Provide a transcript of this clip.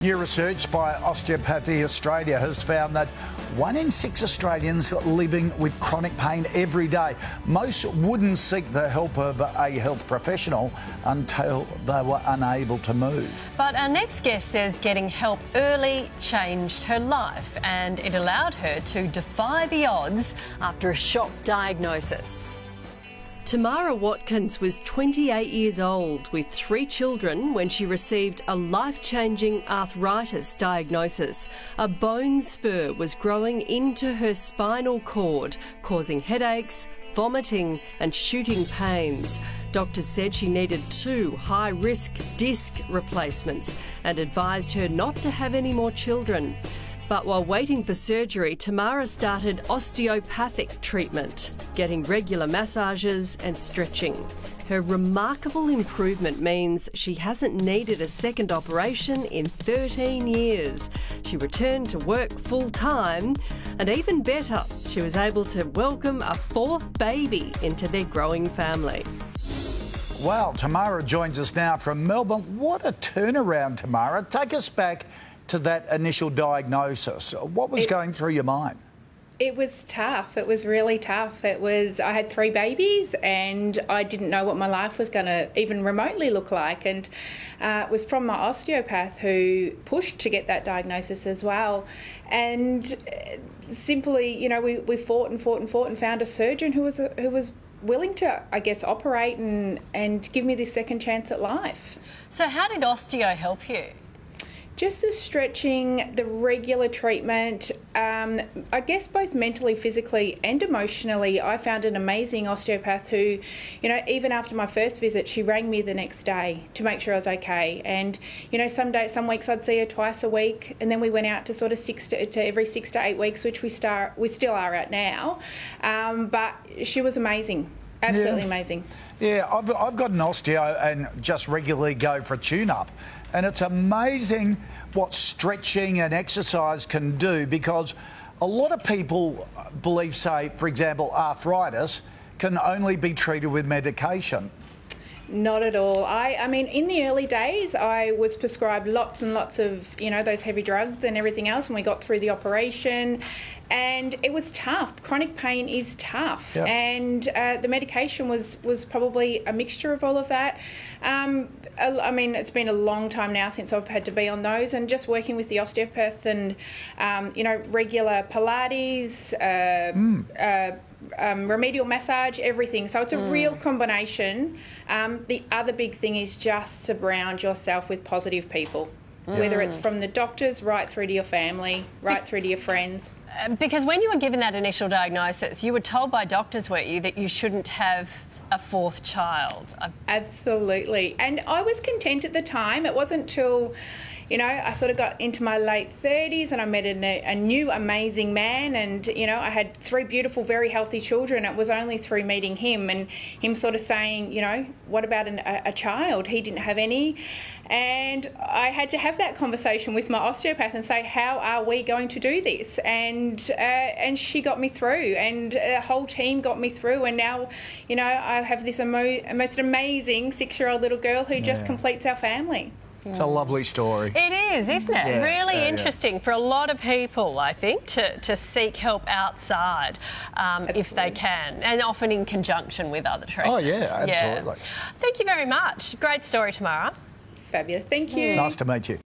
New research by Osteopathy Australia has found that 1 in 6 Australians living with chronic pain every day. Most wouldn't seek the help of a health professional until they were unable to move. But our next guest says getting help early changed her life, and it allowed her to defy the odds after a shock diagnosis. Tamara Watkins was 28 years old with 3 children when she received a life-changing arthritis diagnosis. A bone spur was growing into her spinal cord, causing headaches, vomiting and shooting pains. Doctors said she needed 2 high-risk disc replacements and advised her not to have any more children. But while waiting for surgery, Tamara started osteopathic treatment, getting regular massages and stretching. Her remarkable improvement means she hasn't needed a second operation in 13 years. She returned to work full-time, and even better, she was able to welcome a 4th baby into their growing family. Well, Tamara joins us now from Melbourne. What a turnaround, Tamara. Take us back to that initial diagnosis. What was going through your mind? It was tough. It was really tough. I had 3 babies and I didn't know what my life was going to even remotely look like. And it was from my osteopath who pushed to get that diagnosis as well. And simply, you know, we fought and fought and fought and found a surgeon who was willing to, I guess, operate and give me this second chance at life. So how did osteo help you? Just the stretching, the regular treatment, I guess both mentally, physically and emotionally. I found an amazing osteopath who, you know, even after my first visit, she rang me the next day to make sure I was okay. And, you know, some weeks I'd see her twice a week, and then we went out to sort of every 6 to 8 weeks, which we still are at now. But she was amazing. Absolutely amazing. Yeah, I've got an osteo and just regularly go for a tune-up. And it's amazing what stretching and exercise can do, because a lot of people believe, say, for example, arthritis can only be treated with medication. Not at all. I mean, in the early days, I was prescribed lots and lots of, you know, those heavy drugs and everything else, and we got through the operation, and it was tough. Chronic pain is tough, and the medication was probably a mixture of all of that. I mean, it's been a long time now since I've had to be on those, and just working with the osteopath and, you know, regular Pilates, remedial massage, everything. So it's a real combination. The other big thing is just surround yourself with positive people, whether it's from the doctors right through to your family, right through to your friends. Because when you were given that initial diagnosis, you were told by doctors, weren't you, that you shouldn't have a 4th child? Absolutely. And I was content at the time. It wasn't till, you know, I sort of got into my late 30s and I met a new amazing man, and, you know, I had 3 beautiful, very healthy children. It was only through meeting him and him sort of saying, you know, what about a child? He didn't have any. And I had to have that conversation with my osteopath and say, how are we going to do this? And she got me through, and the whole team got me through. And now, you know, I have this most amazing 6-year-old little girl who just completes our family. It's a lovely story. It is, isn't it? Yeah, really interesting for a lot of people, I think, to seek help outside if they can, and often in conjunction with other treatments. Oh, yeah, absolutely. Yeah. Thank you very much. Great story, Tamara. Fabulous. Thank you. Nice to meet you.